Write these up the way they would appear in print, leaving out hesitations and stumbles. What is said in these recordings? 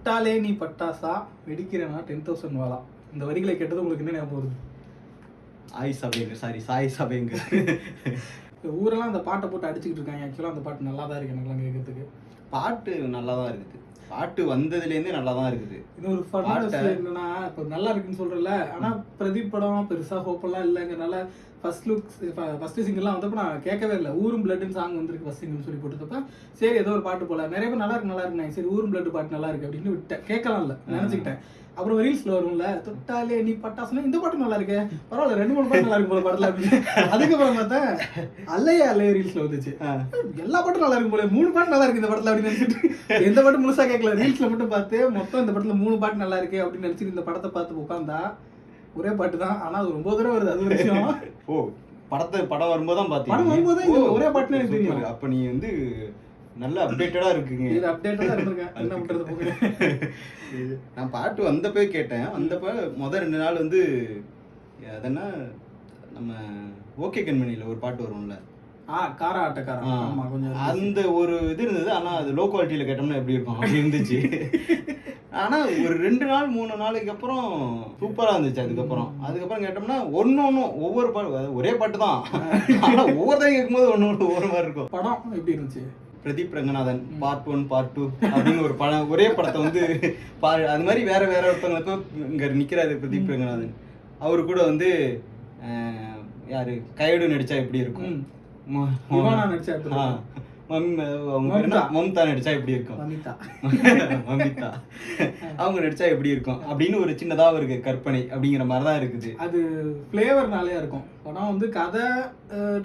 தொட்டாலே நீ பட்டாசா வெடிக்கிறேன்னா 10,000 வாலா. இந்த வரிகளை கேட்டது உங்களுக்கு என்ன ஞாபகம் வருது? சாய் சபைங்க. ஊரெல்லாம் அந்த பாட்டை போட்டு அடிச்சுக்கிட்டு இருக்காங்க. ஆக்சுவலாக அந்த பாட்டு நல்லா தான் இருக்கு எனக்குலாம் கேட்கறதுக்கு. பாட்டு நல்லா தான் இருக்குது. பாட்டு வந்ததுலேருந்தே நல்லா தான் இருக்குது. இன்னொரு என்னன்னா இப்போ நல்லா இருக்குன்னு சொல்றல, ஆனா பிரதீப் படம் பெருசா ஹோப்பெல்லாம் இல்லைங்கிறனால ஃபர்ஸ்ட் சிங்கிள்லாம் வந்தப்ப நான் கேட்கவே இல்லை. ஊரும் பிளட்னு சாங் வந்துருக்கு ஃபர்ஸ்ட் சிங்கிள்னு சொல்லி போட்டுப்ப சரி ஏதோ ஒரு பாட்டு போல நிறைய பேர் நல்லா இருக்கு சரி ஊரும் பிளட் பாட்டு நல்லா இருக்கு அப்படின்னு விட்டேன். கேட்கலாம் இல்லை நினைச்சுக்கிட்டேன். அப்புறம் ரீல்ஸ்ல வரும்ல தொட்டாலே நீ பட்டாசுனா இந்த பாட்டு நல்லா இருக்கு பரவாயில்ல 2-3 பாட்டு நல்லா இருக்கு போல படத்துல அப்படின்னு. அதுக்கப்புறம் பார்த்தேன் அல்லையா ரீல்ஸ்ல வந்துச்சு எல்லா பாட்டும் நல்லா இருக்கும் போல 3 பாட்டு நல்லா இருக்கு இந்த படத்துல அப்படின்னு நினைச்சிட்டு எந்த பாட்டு முழுசா கேட்கல ரீல்ஸ்ல மட்டும் பார்த்து மொத்தம் இந்த படத்துல 3 பாட்டு நல்லா இருக்கு அப்படின்னு நினைச்சிட்டு இந்த படத்தை பார்த்து உட்காந்தா ஒரே பாட்டு தான். ஆனா அது 9 தடவை வருது. அது ஒரு விஷயம். ஓ படம் வரும்போது தான் பார்த்தீங்க. படம் வரும்போது தான் ஒரே பாட்டுன்னு எனக்கு தெரியும். அப்ப நீ வந்து நல்ல அப்டேட்டடா இருக்குங்க. இது அப்டேட்டடா இருந்திருக்கேன். என்ன பண்றது போங்க. நான் பாட்டு வந்தப்போ கேட்டேன். வந்தப்ப முதல் 2 நாள் வந்து அதென்ன நம்ம ஓகே கண்மணியில ஒரு பாட்டு வரும்ல காரா ஆட்டக்காரா. ஆமா கொஞ்சம் அந்த ஒரு இது இருந்தது. ஆனா அது லோ குவாலிட்டியில கேட்டோம்னா எப்படி இருக்கும் அப்படி இருந்துச்சு. ஆனா ஒரு 2 நாள் 3 நாளைக்கு அப்புறம் சூப்பரா இருந்துச்சு. அதுக்கப்புறம் கேட்டோம்னா ஒன்னொன்னும் ஒவ்வொரு பாட்டு ஒரே பாட்டு தான். ஆனா ஒவ்வொருத்தையும் கேட்கும்போது ஒவ்வொரு மாதிரி இருக்கும். படம் எப்படி இருந்துச்சு? பிரதீப் ரங்கநாதன் பார்ட் 1 பார்ட் 2 அப்படின்னு ஒரு படம் ஒரே படத்தை வந்து அது மாதிரி வேற ஒருத்தவங்களுக்கும் இங்க நிக்கிறாரு பிரதீப் ரங்கநாதன். அவரு கூட வந்து யாரு கையடு நடிச்சா எப்படி இருக்கும், மம்தா நடிச்சா எப்படி இருக்கும், மமிதா அவங்க நடிச்சா எப்படி இருக்கும் அப்படின்னு ஒரு சின்னதா ஒரு கற்பனை அப்படிங்கிற மாதிரிதான் இருக்குது. அது ஃபிளேவர்னாலே இருக்கும். படம் வந்து கதை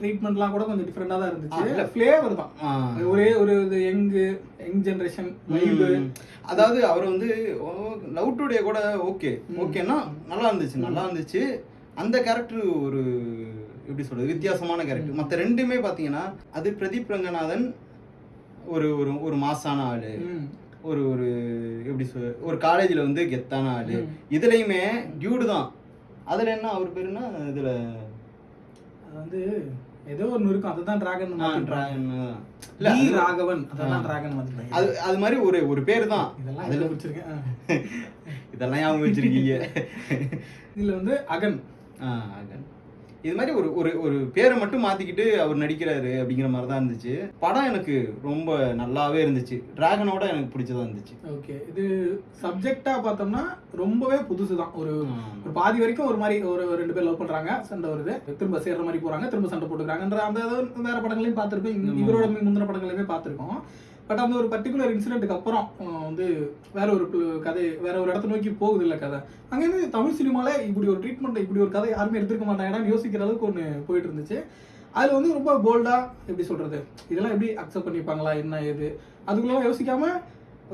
ட்ரீட்மெண்ட்லாம் கூட கொஞ்சம் டிஃப்ரெண்டா தான் இருந்துச்சு. இல்ல ஃபிளேவர் தான் ஒரே ஒரு யங் ஜெனரேஷன் வைப். அதாவது அவர் வந்து லவ் டுடே கூட ஓகேன்னா நல்லா இருந்துச்சு. அந்த கேரக்டர் ஒரு எப்படி சொல்றது வித்தியாசமான கேரக்டர். மற்ற ரெண்டுமே பாத்தீங்கன்னா அது பிரதீப் ரங்கநாதன் ஒரு ஒரு மாசான ஆளு, ஒரு எப்படி ஒரு காலேஜ்ல வந்து கெத்தான ஆளு. இதுலயுமே டியூடு தான். அதுல என்ன அவர் பேருன்னா இதுல வந்து ஏதோ ஒன்னு இருக்கும். அதுதான் டிராகன் ராகவன். அதான் டிராகன் வந்து அது மாதிரி ஒரு பேரு தான். இதெல்லாம் வச்சிருக்கேன். இதெல்லாம் ஞாபகம் வச்சிருக்கீங்க. இதுல வந்து அகன் இது மாதிரி ஒரு பேரை மட்டும் மாத்திக்கிட்டு அவர் நடிக்கிறாரு அப்படிங்கிற மாதிரி தான் இருந்துச்சு. படம் எனக்கு ரொம்ப நல்லாவே இருந்துச்சு. டிராகனோட எனக்கு பிடிச்சதா இருந்துச்சு. ஓகே, இது சப்ஜெக்டா பார்த்தோம்னா ரொம்பவே புதுசுதான். ஒரு பாதி வரைக்கும் ஒரு மாதிரி ஒரு 2 பேர் லவ் பண்றாங்க, சண்டை வருது, திரும்ப சேர்ற மாதிரி போறாங்க, திரும்ப சண்டை போட்டுக்கிறாங்கன்ற அந்த வேற படங்களையும் பார்த்திருக்கோம். இவரோட முந்தின படங்களையுமே பார்த்திருக்கோம். பட் அந்த ஒரு பர்டிகுலர் இன்சிடென்ட்டுக்கு அப்புறம் வந்து வேற ஒரு கதை வேற ஒரு இடத்த நோக்கி போகுது இல்லை கதை. அங்கேருந்து தமிழ் சினிமால இப்படி ஒரு ட்ரீட்மெண்ட் இப்படி ஒரு கதை யாருமே எடுத்துருக்க மாட்டாங்கன்னு யோசிக்கிற அளவுக்கு ஒன்று போயிட்டு இருந்துச்சு. அதில் வந்து ரொம்ப போல்டா எப்படி சொல்றது இதெல்லாம் எப்படி அக்செப்ட் பண்ணிப்பாங்களா என்ன ஏது அதுக்குள்ள யோசிக்காம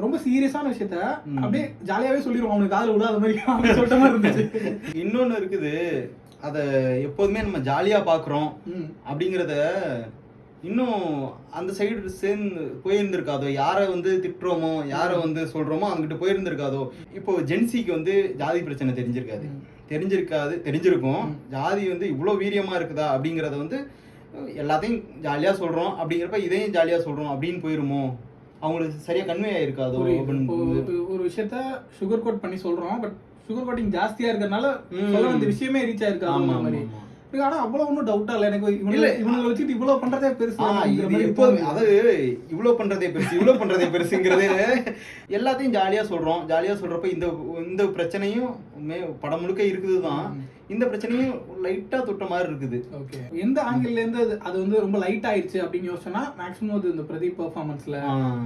ரொம்ப சீரியஸான விஷயத்த அப்படியே ஜாலியாவே சொல்லிடுவோம். அவனுக்கு காதில் விடாத மாதிரி சொல்லிட்ட மாதிரி இருந்துச்சு. இன்னொன்னு இருக்குது, அதை எப்போதுமே நம்ம ஜாலியா பாக்குறோம் அப்படிங்கிறத இன்னும் அந்த சைடு சேர்ந்து போயிருந்திருக்காதோ, யாரை வந்து திட்டுறோமோ யாரை வந்து சொல்றோமோ அங்கிட்டு போயிருந்திருக்காதோ. இப்போ ஜென்சிக்கு வந்து ஜாதி பிரச்சனை தெரிஞ்சிருக்கும். ஜாதி வந்து இவ்வளவு வீரியமா இருக்குதா அப்படிங்கறத வந்து எல்லாத்தையும் ஜாலியா சொல்றோம் அப்படிங்கிறப்ப இதையும் ஜாலியா சொல்றோம் அப்படின்னு போயிருமோ, அவங்களுக்கு சரியா கன்வே ஆயிருக்காதோ. ஒரு விஷயத்த சுகர் கோட் பண்ணி சொல்றோம், பட் சுகர் கோட்டிங் ஜாஸ்தியா இருக்கறனால சொல்ல வேண்டிய விஷயமே ரீச் ஆயிருக்காது அந்த மாதிரி. ஆனா அவ்வளவு ஒன்றும் டவுட்டா இல்லை எனக்கு. இவங்களை வச்சுட்டு இவ்வளவு பண்றதே பெருசு, அதாவது இவ்வளவு பண்றதே பெருசுங்கிறது எல்லாத்தையும் ஜாலியா சொல்றப்ப இந்த பிரச்சனையும் படம் முழுக்க இருக்குதுதான். இந்த பிரச்சனையும் லைட்டா தொட்ட மாதிரி இருக்குது. ஓகே, எந்த ஆங்கிள் இருந்து அது வந்து ரொம்ப லைட் ஆயிடுச்சு அப்படின்னு யோசிச்சோம்னா மேக்ஸிமம் அது இந்த பிரதீப் பெர்ஃபார்மன்ஸ்ல,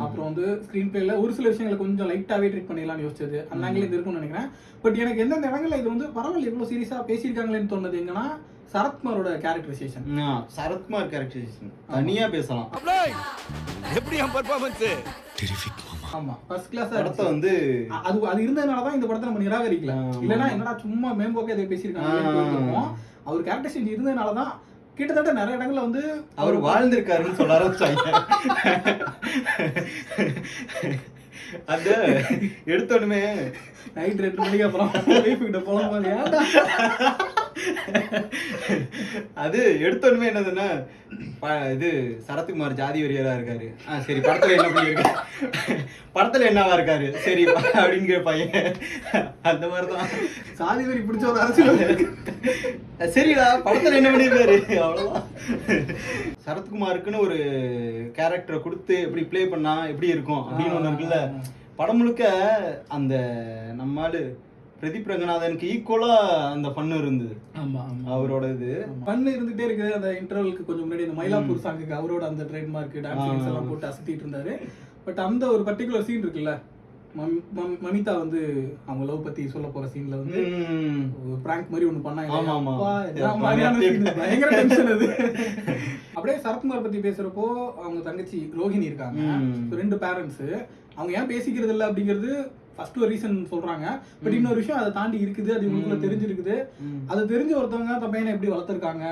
அப்புறம் வந்து ஸ்கிரீன் பிளேல ஒரு சில விஷயங்களை கொஞ்சம் லைட்டாவே ட்ரீட் பண்ணிடலாம்னு யோசிச்சது அந்த ஆங்கிள் இது இருக்கும்னு நினைக்கிறேன். பட் எனக்கு எந்தெந்த இடங்கள்ல இது வந்து பரவாயில்ல இவ்வளவு சீரியஸா பேசியிருக்காங்களேன்னு தோணுது எங்கன்னா சரத்குமாரோட கேரக்டரைசேஷன். சரத்குமார் கேரக்டரைசேஷன் தனியா பேசலாம். எப்படி பெர்ஃபார்மன்ஸ் டெரிஃபிக் மாமா. ஆமா, ஃபர்ஸ்ட் கிளாஸ். படத்தை வந்து அது இருந்ததனால தான் இந்த படத்தை நம்ம நிராகரிக்கல. இல்லனா என்னடா சும்மா மேம்போக்கே இதை பேசியிருக்காங்க. அவர் கேரக்டரைசேஷன் இருந்ததனால தான் கிட்டத்தட்ட நிறைய இடங்கள்ல வந்து அவர் வாழ்ந்திருக்காருன்னு சொல்ல ஆரம்பிச்சாங்க. அந்த எடுத்தோடனே நைட் 2 மணிக்கு அப்புறம் போலாம் அது எடுத்தோன்னுமே என்னதுன்னா இது சரத்குமார் ஜாதி வெறியரா இருக்காரு. சரி படத்துல என்ன பண்ணிருக்காரு, படத்துல என்னவா இருக்காரு, சரி அப்படிங்கிற பையன் அந்த மாதிரிதான். சாதி வெறி பிடிச்ச ஒரு அரசியல். சரிடா படத்துல என்ன பண்ணிருக்காரு அவ்வளவுதான். சரத்குமாருக்குன்னு ஒரு கேரக்டரை கொடுத்து எப்படி பிளே பண்ணா எப்படி இருக்கும் அப்படின்னு ஒண்ணு இருக்குல்ல. படம் முழுக்க அந்த நம்மால பிரதீப் ரங்கநாதனுக்கு ஈக்குவலா அந்த பண்ணு இருந்தது. ஆமா அவரோட இது பண்ணு இருந்துட்டே இருக்குது. அந்த இன்டர்வலுக்கு கொஞ்சம் முன்னாடி அந்த மயிலாப்பூர் சாங்குக்கு அவரோட அந்த ட்ரேட்மார்க் டான்ஸ் எல்லாம் போட்டு அசத்திட்டு இருந்தாரு. பட் அந்த ஒரு பர்டிகுலர் சீன் இருக்குல்ல, மமிதா வந்து அவங்க லவ் பத்தி சொல்ல போற சீன்ல வந்து பிராங்க் மாதிரி ஒண்ணு பண்ணாங்க. பயங்கர டென்ஷன் அது. அப்படியே சரத்குமார் பத்தி பேசுறப்போ அவங்க தங்கச்சி ரோஹிணி இருக்காங்க, 2 பேரண்ட்ஸ். அவங்க ஏன் பேசிக்கிறது இல்லை அப்படிங்கிறது ஃபர்ஸ்ட் ஒரு ரீசன் சொல்றாங்க. பட் இன்னொரு விஷயம் அதை தாண்டி இருக்குது, அது இவங்களுக்குள்ள தெரிஞ்சிருக்குது. அது தெரிஞ்ச ஒருத்தவங்க தன் பையனை எப்படி வளர்த்துருக்காங்க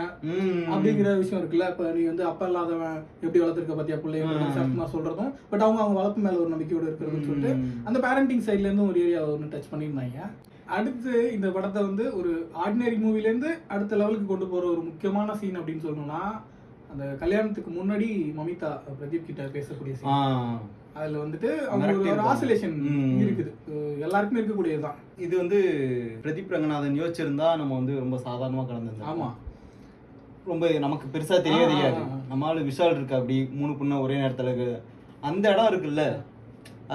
அப்படிங்கிற விஷயம் இருக்குல்ல. இப்ப நீ வந்து அப்பா இல்லாதவன் எப்படி வளர்த்துருக்க பத்தியா பிள்ளைங்க சரத்குமார் சொல்றதும், பட் அவங்க வளர்ப்பு மேல ஒரு நம்பிக்கையோட இருக்கிறதுன்னு சொல்லிட்டு அந்த பேரண்டிங் சைட்ல இருந்து ஒரு ஏரியா ஒன்று டச் பண்ணியிருந்தாங்க. அடுத்து இந்த படத்தை வந்து ஒரு ஆர்டினரி மூவில இருந்து அடுத்த லெவலுக்கு கொண்டு போற ஒரு முக்கியமான சீன் அப்படின்னு சொல்லணும்னா, அந்த கல்யாணத்துக்கு முன்னாடி மமிதா பிரதீப் கிட்ட பேசக்கூடிய சீன். அதுல வந்துட்டு அவங்க ஒரு ஆசிலேஷன் இருக்குது, எல்லாருக்குமே இருக்கக்கூடியதுதான். இது வந்து பிரதீப் ரங்கநாதன் யோசிச்சிருந்தா நம்ம வந்து ரொம்ப சாதாரணமா கடந்தது. ஆமா, ரொம்ப நமக்கு பெருசா தெரியாது. நம்மளால விஷால் இருக்கு அப்படி 3 பொண்ணு ஒரே நேரத்துல இருக்கு, அந்த இடம் இருக்குல்ல,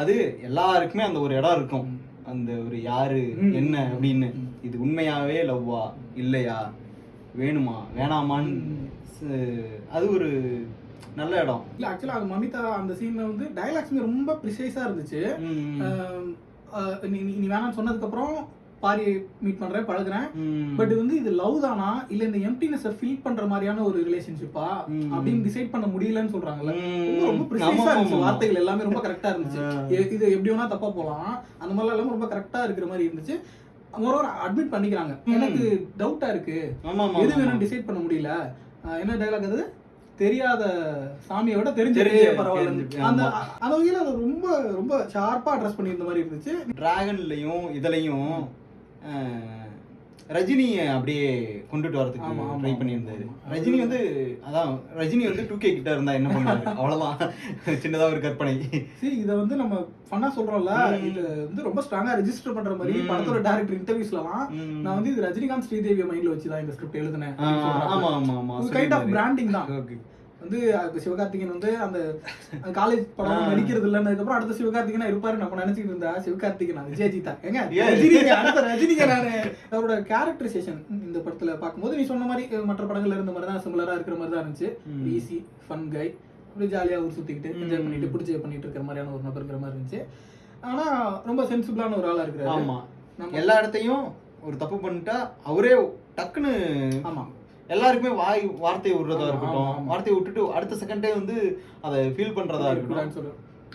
அது எல்லாருக்குமே அந்த ஒரு இடம் இருக்கும். அந்த ஒரு யாரு என்ன அப்படின்னு, இது உண்மையாவே லவ்வா இல்லையா, வேணுமா வேணாமான்னு, அது ஒரு நல்ல இடம். இல்ல ஆக்சுவலா அது மமிதா அந்த சீன்ல வந்து டயலாக்ஸ்மே ரொம்ப ப்ரிசைஸா இருந்துச்சு. நீ வேணாம்னு சொன்னதுக்கு அப்புறம் பாரி மீட் பண்றேன் பழகுறேன், பட் வந்து இது லவ் தானா இல்ல இந்த எம்டினஸ் ஃபீல் பண்ற மாதிரியான ஒரு ரிலேஷன்ஷிப்பா அப்படின்னு டிசைட் பண்ண முடியலன்னு சொல்றாங்கல்ல. ரொம்ப ப்ரிசைஸா இருந்துச்சு, வார்த்தைகள் எல்லாமே ரொம்ப கரெக்டா இருந்துச்சு. இது எப்படி வேணா தப்பா போலாம், அந்த மாதிரிலாம் எல்லாமே ரொம்ப கரெக்டா இருக்கிற மாதிரி இருந்துச்சு. மோரோவர் அட்மிட் பண்ணிக்கிறாங்க, எனக்கு டவுட்டா இருக்கு, எது வேணும்னு டிசைட் பண்ண முடியல. என்ன டயலாக் அது, தெரியாத சாமியை விட தெரிஞ்சதே பரவாயில்ல. அந்த அந்த வகையில அது ரொம்ப ரொம்ப ஷார்ப்பா அட்ரஸ் பண்ணியிருந்த மாதிரி இருந்துச்சு. டிராகன்லயும் இதுலயும் ரஜினியை அப்படியே கொண்டுட்டு வரதுக்கு ட்ரை பண்ணியிருந்தாரு. ரஜினி வந்து அதான் ரஜினி வந்து 2K கிட்ட இருந்தா என்ன பண்ணுவாரு, அவ்வளவுதான், சின்னதா ஒரு கற்பனை. இதை வந்து நம்ம ஃபன்னா சொல்றோம்ல, இது வந்து ரொம்ப ஸ்ட்ராங்கா ரெஜிஸ்டர் பண்ற மாதிரி படத்தோட டைரக்டர் இன்டர்வியூஸ்லாம் நான் வந்து இது ரஜினிகாந்த் ஸ்ரீதேவி மைண்ட்ல வச்சுதான் இந்த ஸ்கிரிப்ட் எழுதுனேன். ஆமா ஆமா ஆமா, கைண்ட் ஆஃப் பிராண்டிங் தான். வந்து சிவகார்த்திகேயன் வந்து அந்த காலேஜ் படம் நடிக்கிறது இல்லைன்னு அதுக்கப்புறம் அடுத்த சிவகார்த்திகேயனா இருப்பாரு நம்ம நினைச்சிட்டு இருந்தா, சிவகார்த்திகேயன் விஜயஜிதா எங்க ரஜினிகா நானு. அவரோட கேரக்டரைசேஷன் இந்த படத்துல பார்க்கும்போது நீ சொன்ன மாதிரி மற்ற படங்கள்ல இருந்த மாதிரி தான் சிமிலரா இருக்கிற மாதிரி தான் இருந்துச்சு. ஈஸி ஃபன் கை, அப்படி ஜாலியா ஊர் சுத்திக்கிட்டு என்ஜாய் பண்ணிட்டு பிடிச்சி பண்ணிட்டு இருக்கிற மாதிரியான ஒரு நபருங்கிற மாதிரி இருந்துச்சு. ஆனா ரொம்ப சென்சிபிளான ஒரு ஆளா இருக்கிறாரு. ஆமா, எல்லா இடத்தையும் ஒரு தப்பு பண்ணிட்டா அவரே டக்குன்னு எல்லாருக்குமே வார்த்தையை விடுறதா இருக்கட்டும், வார்த்தையை விட்டுட்டு அடுத்த செகண்டே வந்து அதை ஃபீல் பண்றதா இருக்கட்டும்.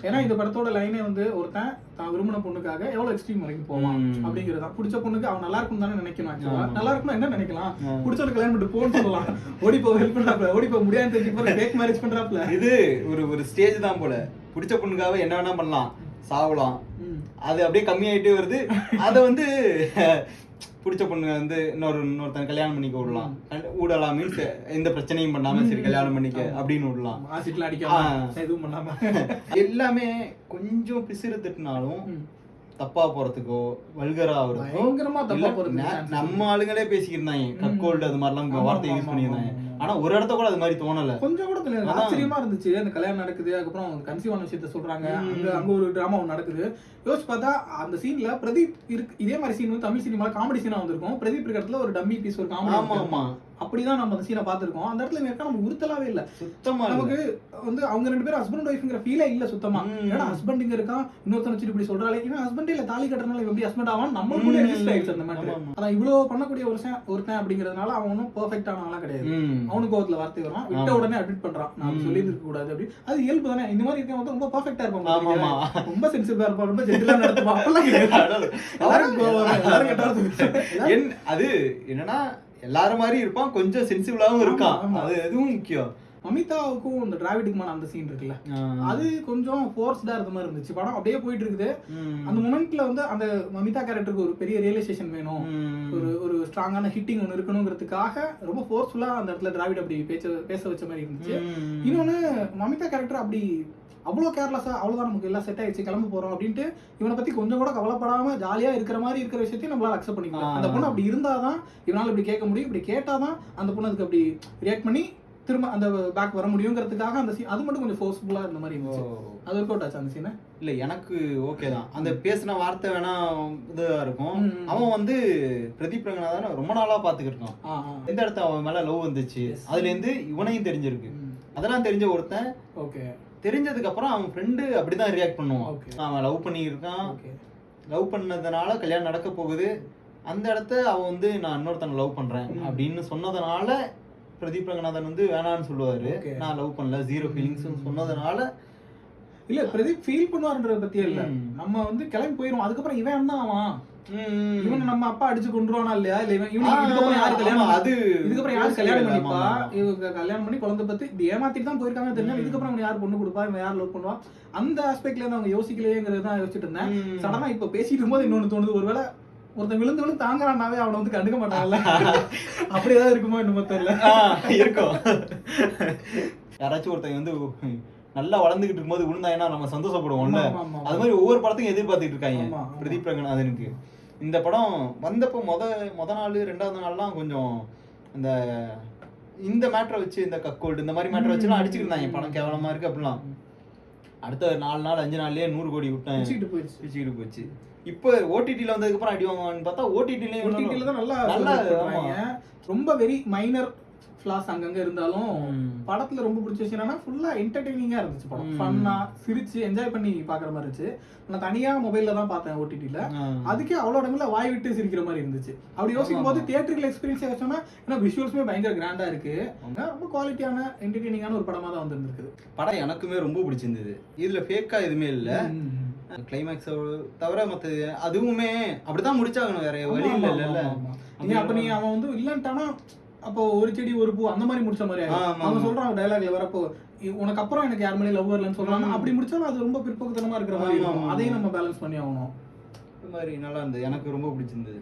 ஏன்னா இந்த படத்தோட லைனே வந்து ஒருத்தன் தான் விரும்பின பொண்ணுக்காக எவ்வளவு எக்ஸ்ட்ரீம் வரைக்கும் போவான் அப்படிங்கிறதா. பிடிச்ச பொண்ணுக்கு அவன் நல்லா இருக்கும் தானே நினைக்கணும். ஆக்சுவலா நல்லா இருக்கும்னா என்ன நினைக்கலாம், பிடிச்சவங்க கல்யாணம் பண்ணிட்டு போன்னு சொல்லலாம். ஓடி போக ஹெல்ப் பண்றாப்ல, ஓடி போக முடியாது தெரிஞ்சு ஃபேக் மேரேஜ் பண்றாப்ல. இது ஒரு ஸ்டேஜ் தான் போல. பிடிச்ச பொண்ணுக்காக என்ன வேணா பண்ணலாம், சாவலாம், அது அப்படியே கம்மியாயிட்டே வருது. அதை வந்து பிடிச்ச பொண்ணு வந்து இன்னொருத்தன் கல்யாணம் பண்ணிக்க விடலாம், விடலாம், மீன்ஸ் எந்த பிரச்சனையும் பண்ணாம சரி கல்யாணம் பண்ணிக்க அப்படின்னு விடலாம், எதுவும் பண்ணாம. எல்லாமே கொஞ்சம் பிசிறு திட்டினாலும் தப்பா போறதுக்கோ வல்கரா ஆகுறதுக்கோ நம்ம ஆளுங்களே பேசிக்கிருந்தாங்க. கக்கோல்டு அது மாதிரிலாம் வார்த்தை யூஸ் பண்ணியிருந்தாங்க. ஆனா ஒரு இடத்த கூட அது மாதிரி தோணல, கொஞ்சம் கூட தெரியல. ஆச்சரியமா இருந்துச்சு. அந்த கல்யாணம் நடக்குது, அதுக்கப்புறம் கன்சீவ் ஆன விஷயத்த சொல்றாங்க, அங்க ஒரு டிராமா ஒன்று நடக்குது. யோசிச்சு பார்த்தா அந்த சீன்ல பிரதீப் இருக்கு. இதே மாதிரி சீன் வந்து தமிழ் சினிமால காமெடி சீனா வந்திருக்கும். பிரதீப் இருக்கிற இடத்துல ஒரு டம்மி பீஸ் ஒரு காமெடி. ஆமா, அப்படிதான் நம்ம அந்த சீனை பார்த்திருக்கோம். அந்த இடத்துல இருக்கா நம்ம உறுத்தலாவே இல்ல சுத்தமா. நமக்கு வந்து அவங்க 2 பேரும் ஹஸ்பண்ட் ஒய்ஃப்ங்கிற ஃபீலே இல்ல சுத்தமா. ஏன்னா ஹஸ்பண்ட் இங்க இருக்கான், இன்னொருத்தன் வச்சுட்டு இப்படி சொல்றாளே, இவன் ஹஸ்பண்ட் இல்ல, தாலி கட்டுறதுனால எப்படி ஹஸ்பண்ட் ஆவான் நம்ம கூட ரெஜிஸ்டர் ஆயிடுச்சு அந்த மாதிரி. அதான் இவ்வளவு பண்ணக்கூடிய ஒருத்தன் அப்படிங்கிறதுனால அவன் ஒன்றும் பெர்ஃபெக்ட் ஆனவங்களாம் கிடையாது. அவனுக்கு கோவத்துல வார்த்தை வரும், விட்ட உடனே அட்மிட் பண்றான், நான் சொல்லி இருக்க கூடாது அப்படி. அது இயல்பு தானே. இந்த மாதிரி இருக்கவங்க ரொம்ப பெர்ஃபெக்டா இருப்பாங்க, ரொம்ப சென்சிட்டிவா இருப்பாங்க, ரொம்ப ஜென்டிலா நடத்துவாங்க. அது என்னன்னா எல்லாரும் மாதிரி இருப்பான், கொஞ்சம் சென்சிபிளாவும் இருக்கான், அது எதுவும் முக்கியம். மமிதாவுக்கும் இந்த டிராவிடுக்குமான அந்த சீன் இருக்குல்ல, அது கொஞ்சம் ஃபோர்ஸ்டா இருந்த மாதிரி இருந்துச்சு. படம் அப்படியே போயிட்டு இருக்குது. அந்த மொமெண்ட்ல வந்து அந்த மமிதா கேரக்டருக்கு ஒரு பெரிய ரியலைசேஷன் வேணும், ஒரு ஸ்ட்ராங்கான ஹிட்டிங் ஒன்று இருக்கணுங்கிறதுக்காக ரொம்ப ஃபோர்ஸ்ஃபுல்லா அந்த இடத்துல டிராவிட் அப்படி பேச வச்ச மாதிரி இருந்துச்சு. இன்னொன்னு மமிதா கேரக்டர் அப்படி அவ்வளோ கேர்லெஸ்ஸா, அவ்வளோதான் நமக்கு எல்லாம் செட் ஆயிடுச்சு கிளம்ப போறோம் அப்படின்ட்டு இவனை பத்தி கொஞ்சம் கூட கவலைப்படாம ஜாலியா இருக்கிற மாதிரி இருக்கிற விஷயத்தையும் நம்மளால அக்செப்ட் பண்ணிக்கலாம். அந்த பொண்ணு அப்படி இருந்தாதான் இவனால இப்படி கேட்க முடியும், இப்படி கேட்டாதான் அந்த பொண்ணு அதுக்கு அப்படி ரியாக்ட் பண்ணி திரும்ப அந்த பேக் வர முடியுங்கிறதுக்காக அந்த சீன் அது மட்டும் கொஞ்சம் ஃபோர்ஸ்ஃபுல்லா இருந்த மாதிரி இருந்துச்சு. அது ஒர்க் அவுட் ஆச்சு அந்த சீனை. இல்ல எனக்கு ஓகே தான். அந்த பேசின வார்த்தை வேணா இதுவா இருக்கும். அவன் வந்து பிரதீப் ரங்கநாதன் ரொம்ப நாளா பாத்துக்கிட்டு இருக்கான். எந்த இடத்த அவன் மேல லவ் வந்துச்சு, அதுல இருந்து இவனையும் தெரிஞ்சிருக்கு. அதெல்லாம் தெரிஞ்ச ஒருத்தன் ஓகே தெரிஞ்சதுக்கு அப்புறம் அவன் ஃப்ரெண்டு அப்படிதான் ரியாக்ட் பண்ணுவான். அவன் லவ் பண்ணியிருக்கான், லவ் பண்ணதுனால கல்யாணம் நடக்க போகுது, அந்த இடத்த அவன் வந்து நான் இன்னொருத்தனை லவ் பண்றேன் அப்படின்னு சொன்னதுனால பிரதீப் ரங்கநாதன் வந்து வேணான்னு சொல்லுவாரு. நான் லவ் பண்ணல, ஜீரோ ஃபீலிங்ஸ் சொன்னதுனால இல்ல பிரதீப் ஃபீல் பண்ணுவாருன்றத பத்தியே இல்ல, நம்ம வந்து கிளம்பி போயிரும். அதுக்கப்புறம் இவன் தான் அவன் இவன் நம்ம அப்பா அடிச்சு கொண்டுருவானா இல்லையா, இல்ல இவன் இதுக்கப்புறம் யாரு கல்யாணம், அது இதுக்கப்புறம் யாரு கல்யாணம் பண்ணிப்பா, இவங்க கல்யாணம் பண்ணி குழந்தை பத்தி இப்படி ஏமாத்திட்டு தான் போயிருக்காங்க தெரிஞ்சா இதுக்கப்புறம் அவன் யார் பொண்ணு கொடுப்பா, இவன் யார் லவ் பண்ணுவா, அந்த ஆஸ்பெக்ட்ல இருந்து அவங்க யோசிக்கலையேங்கிறது தான் யோசிச்சுட்டு இருந்தேன். சடனா இப்ப பேசிட்டு இருக்கும்போது இன்னொன்னு தோணுது, ஒருவேளை ஒருத்தன் விழுந்து தாங்குறானாவே அவனை வந்து கண்டுக்க மாட்டாங்கல்ல, அப்படியேதான் இருக்குமோ என்னமோ தெரியல. இருக்கும் யாராச்சும் ஒருத்தன் வந்து நல்லா வளர்ந்துகிட்டு இருக்கும்போது விழுந்தாங்கன்னா நம்ம சந்தோஷப்படுவோம்ல, அது மாதிரி ஒவ்வொரு படத்தையும் எதிர்பார்த்துட்டு இருக்காங்க பிரதீப் ரங்கநாதனுக்கு. இந்த படம் வந்தப்போ முத நாள் 2வது நாள்லாம் கொஞ்சம் இந்த மேட்டரை வச்சு, இந்த கக்கோல்டு இந்த மாதிரி மேட்டரை வச்சுலாம் அடிச்சுட்டு இருந்தாங்க, படம் கேவலமா இருக்கு அப்படிலாம். அடுத்த 4 நாள் 5 நாள்லயே 100 கோடி விட்டேன் பிச்சுக்கிட்டு போச்சு. இப்போ ஓடிடில வந்ததுக்கு அப்புறம் அடி வாங்குவான்னு பார்த்தா ஓடிடில தான் நல்லா ரொம்ப வெரி மைனர் ஃபிளாஸ் அங்கங்க இருந்தாலும் படத்துல ரொம்ப பிடிச்ச விஷயம் என்னன்னா ஃபுல்லா என்டர்டெய்னிங்கா இருந்துச்சு. படம் ஃபன்னா சிரிச்சு என்ஜாய் பண்ணி பாக்குற மாதிரி இருந்துச்சு. நான் தனியா மொபைல்ல தான் பார்த்தேன் ஓடிடில, அதுக்கே அவ்வளோ இடங்கள்ல வாய் விட்டு சிரிக்கிற மாதிரி இருந்துச்சு. அப்படி யோசிக்கும் போது தியேட்டரிக்கல் எக்ஸ்பீரியன்ஸே வச்சோம்னா ஏன்னா விஷுவல்ஸுமே பயங்கர கிராண்டா இருக்கு, ரொம்ப குவாலிட்டியான என்டர்டெய்னிங்கான ஒரு படமா தான் வந்துருந்துருக்குது. படம் எனக்குமே ரொம்ப பிடிச்சிருந்தது. இதுல ஃபேக்கா எதுவுமே இல்ல, கிளைமேக்ஸ் தவிர மற்ற அதுவுமே அப்படிதான் முடிச்சாகணும், வேற வழி இல்ல. அப்ப நீ அவன் வந்து இல்லன்ட்டானா அப்போ ஒரு செடி ஒரு பூ அந்த மாதிரி முடிச்ச மாதிரி அவன் சொல்றான் டைலாக்ல வரப்போ உனக்கு அப்புறம் எனக்கு யார் மேலே லவ் வரலன்னு சொல்றாங்க. அப்படி முடிச்சாலும் அது ரொம்ப பிற்போக்குத்தனமா இருக்கிற மாதிரி இருக்கும். அதையும் நம்ம பேலன்ஸ் பண்ணி ஆகணும். இந்த மாதிரி நல்லா இருந்தது, எனக்கு ரொம்ப பிடிச்சிருந்தது.